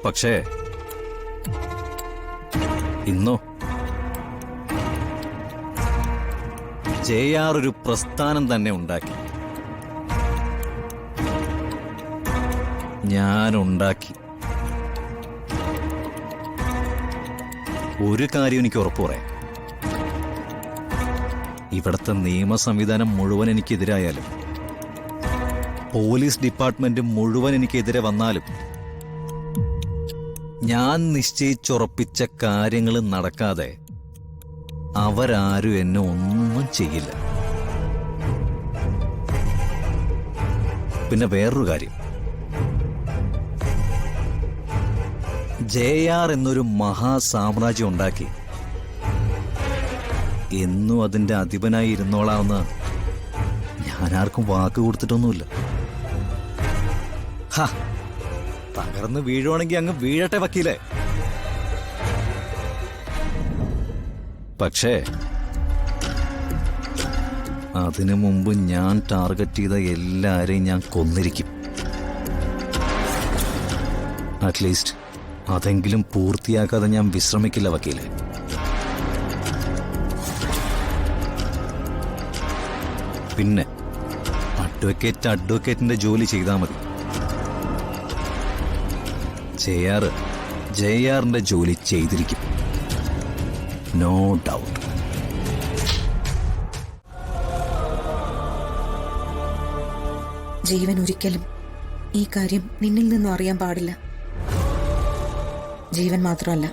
പക്ഷേ ഇന്നോ JR ഒരു പ്രസ്ഥാനം തന്നെ ഉണ്ടാക്കി. ഞാനുണ്ടാക്കി. ഒരു കാര്യം എനിക്ക് ഉറപ്പു പറയാം, ഇവിടുത്തെ നിയമ സംവിധാനം മുഴുവൻ എനിക്കെതിരായാലും പോലീസ് ഡിപ്പാർട്ട്മെന്റ് മുഴുവൻ എനിക്കെതിരെ വന്നാലും ഞാൻ നിശ്ചയിച്ചുറപ്പിച്ച കാര്യങ്ങൾ നടക്കാതെ അവരാരും എന്നെ ഒന്നും ചെയ്യില്ല. പിന്നെ വേറൊരു കാര്യം, JR എന്നൊരു മഹാസാമ്രാജ്യം ഉണ്ടാക്കി എന്നും അതിന്റെ അധിപനായി ഇരുന്നോളാമെന്ന് ഞാൻ ആർക്കും വാക്ക് കൊടുത്തിട്ടൊന്നുമില്ല. തകർന്ന് വീഴുവാണെങ്കിൽ അങ്ങ് വീഴട്ടെ വക്കീലേ. പക്ഷേ അതിനു മുമ്പ് ഞാൻ ടാർഗറ്റ് ചെയ്ത എല്ലാരെയും ഞാൻ കൊന്നിരിക്കും. അറ്റ്ലീസ്റ്റ് അതെങ്കിലും പൂർത്തിയാക്കാതെ ഞാൻ വിശ്രമിക്കില്ല വക്കീലെ. പിന്നെ അഡ്വക്കേറ്റിന്റെ ജോലി ചെയ്താൽ മതി. JRന്റെ ജോലി ചെയ്തിരിക്കും, നോ ഡൗട്ട്. ജീവൻ ഒരിക്കലും ഈ കാര്യം നിന്നിൽ നിന്നും അറിയാൻ പാടില്ല. ജീവൻ മാത്രമല്ല,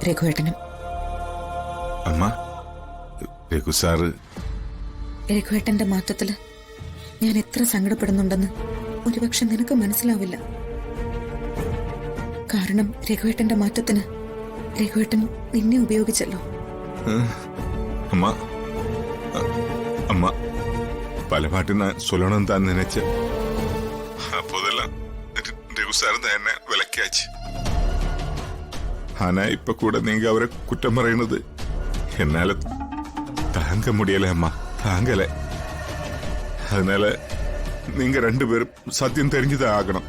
രഘുവേട്ടനും. അമ്മ, രഘു സാറ് രഘുവേട്ടന്റെ മാറ്റത്തില് ഞാൻ എത്ര സങ്കടപ്പെടുന്നുണ്ടെന്ന് ഒരുപക്ഷെ നിനക്ക് മനസ്സിലാവില്ല. കാരണം രഘുവേട്ടന്റെ മാറ്റത്തിന് രഘുവേട്ടൻ നിന്നെ ഉപയോഗിച്ചല്ലോ. അമ്മ, அம்மா பல பாட்டு நான் சொல்லணும் தான் நினைச்சேன். அப்போதெல்லாம் രഘുസാർ എന്നെ വിലക്കിയാச்சு. ஆனா இப்ப கூட நீங்க அவரை குற்றம் പറയുന്നത് என்னால தாங்க முடியல அம்மா, தாங்கல. அதனால நீங்க ரெண்டு பேரும் சத்தியம் தெரிஞ்சுதான் ஆகணும்.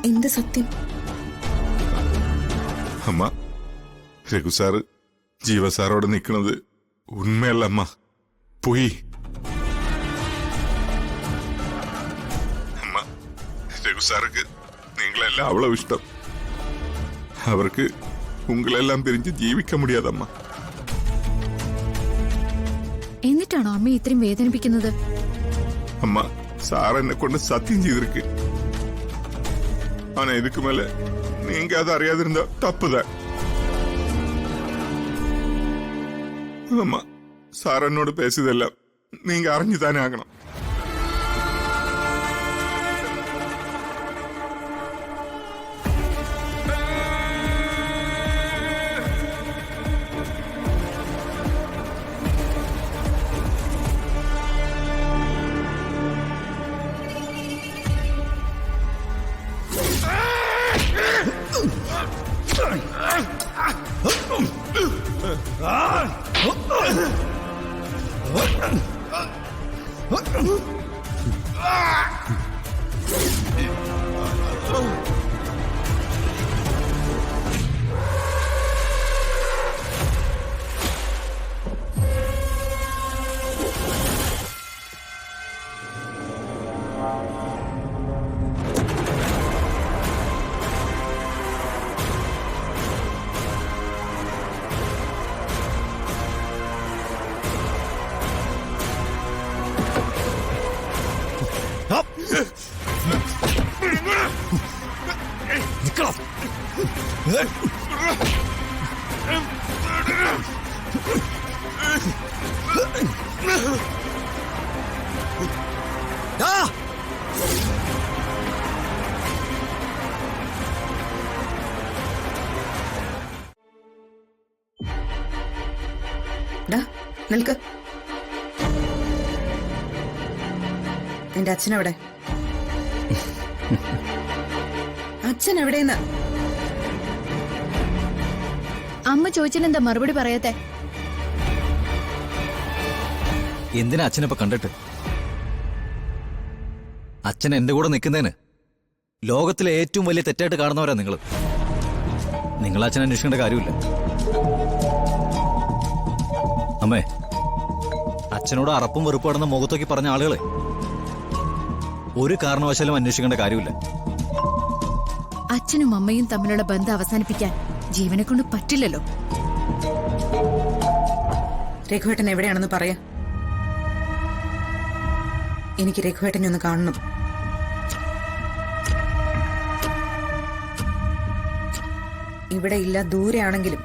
എന്ത് സത്യം? അമ്മ, രഘുസാർ ജീവസാറോട് നിൽക്കുന്നത് ഉണ്മയല്ല അമ്മ, പോയി. അമ്മ, രഘുസാർക്ക് നിങ്ങളെല്ലാം അவ்வளவு ഇഷ്ടം. അവർക്ക് ഉങ്ങളെല്ലാം പിരിഞ്ഞ് ജീവിക്കാൻ മുടിയാതമ്മ. എന്നിട്ടാണോ അമ്മ ഇത്രയും വേദനിപ്പിക്കുന്നത്? അമ്മ, സാർ എന്നെ കൊണ്ട് സത്യം ചെയ്തിരിക്ക്. ஆனா இதுக்கு மேல நீங்க அதை அறியாதிருந்தா தப்புதான். அம்மா, சார் என்னோட பேசியதெல்லாம் நீங்க அறிஞ்சுதானே ஆகணும். നിൽക്ക്. എന്റെ അച്ഛനെവിടെ? അച്ഛൻ എവിടെയെന്ന് അമ്മ ചോദിച്ചെന്താ മറുപടി പറയാത്തെ? എന്തിനാ അച്ഛനപ്പ കണ്ടിട്ട്? അച്ഛൻ എന്റെ കൂടെ നിൽക്കുന്നതിന് ലോകത്തിലെ ഏറ്റവും വലിയ തെറ്റായിട്ട് കാണുന്നവരാ നിങ്ങൾ. നിങ്ങൾ അച്ഛൻ അന്വേഷിക്കേണ്ട കാര്യമില്ല. അമ്മേ, അച്ഛനോട് അറപ്പും വെറുപ്പാടുന്ന മുഖത്തേക്ക് പറഞ്ഞ ആളുകളെ ഒരു കാരണവശാലും അന്വേഷിക്കേണ്ട കാര്യമില്ല. അച്ഛനും അമ്മയും തമ്മിലുള്ള ബന്ധം അവസാനിപ്പിക്കാൻ ജീവനെ കൊണ്ട് പറ്റില്ലല്ലോ. രഘുവേട്ടൻ എവിടെയാണെന്ന് പറയാ. എനിക്ക് രഘുവേട്ടനെ ഒന്ന് കാണണം. ഇവിടെ ഇല്ല, ദൂരെയാണെങ്കിലും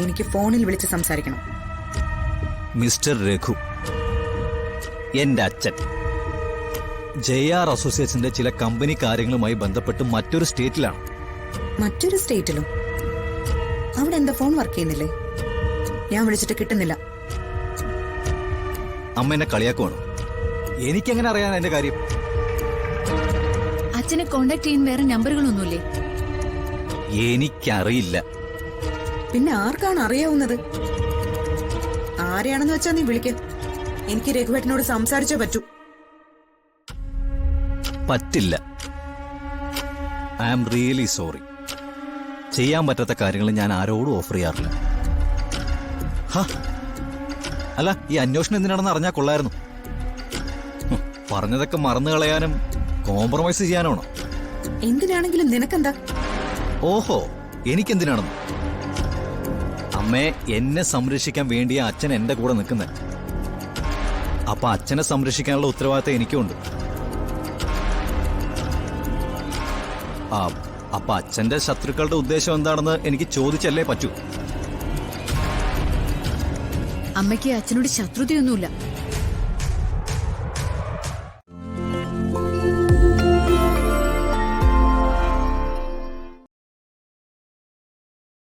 എനിക്ക് ഫോണിൽ വിളിച്ച് സംസാരിക്കണം. മിസ്റ്റർ രഘു, എന്റെ അച്ഛൻ JR അസോസിയേറ്റ്സിന്റെ ചില കമ്പനി കാര്യങ്ങളുമായി ബന്ധപ്പെട്ട് മറ്റൊരു സ്റ്റേറ്റിലാണ്. മറ്റൊരു സ്റ്റേറ്റിലും? അവിടെ എന്താ ഫോൺ വർക്ക് ചെയ്യുന്നില്ലേ? ഞാൻ വിളിച്ചിട്ട് കിട്ടുന്നില്ല. അമ്മ എന്നെ കളിയാക്കുവാണോ? എനിക്കെങ്ങനെ അറിയാൻ എന്റെ കാര്യം? അച്ഛനെ കോണ്ടാക്ട് ചെയ്യാൻ വേറെ നമ്പറുകളൊന്നുമില്ലേ? എനിക്കറിയില്ല. പിന്നെ ആർക്കാണ് അറിയാവുന്നത്? ആരെയാണെന്ന് വെച്ചാ നീ വിളിക്ക. എനിക്ക് രഘുവേട്ടനോട് സംസാരിച്ചേ പറ്റൂ. പറ്റില്ല. I am really sorry. ചെയ്യാൻ പറ്റാത്ത കാര്യങ്ങൾ ഞാൻ ആരോടും ഓഫർ ചെയ്യാറില്ല. അല്ല, ഈ അന്വേഷണം എന്തിനാണെന്ന് അറിഞ്ഞാൽ കൊള്ളായിരുന്നു. പറഞ്ഞതൊക്കെ മറന്നു കളയാനും കോംപ്രമൈസ് ചെയ്യാനാണോ? എന്തിനാണെങ്കിലും നിനക്കെന്താ? ഓഹോ, എനിക്കെന്തിനാണെന്ന്? അമ്മേ, എന്നെ സംരക്ഷിക്കാൻ വേണ്ടിയ അച്ഛൻ എന്റെ കൂടെ നിൽക്കുന്നത്. അപ്പൊ അച്ഛനെ സംരക്ഷിക്കാനുള്ള ഉത്തരവാദിത്തം എനിക്കുണ്ട്. അപ്പൊ അച്ഛന്റെ ശത്രുക്കളുടെ ഉദ്ദേശം എന്താണെന്ന് എനിക്ക് ചോദിച്ചല്ലേ പറ്റൂ. അമ്മയ്ക്ക് അച്ഛനോട് ശത്രുതയൊന്നുമില്ല.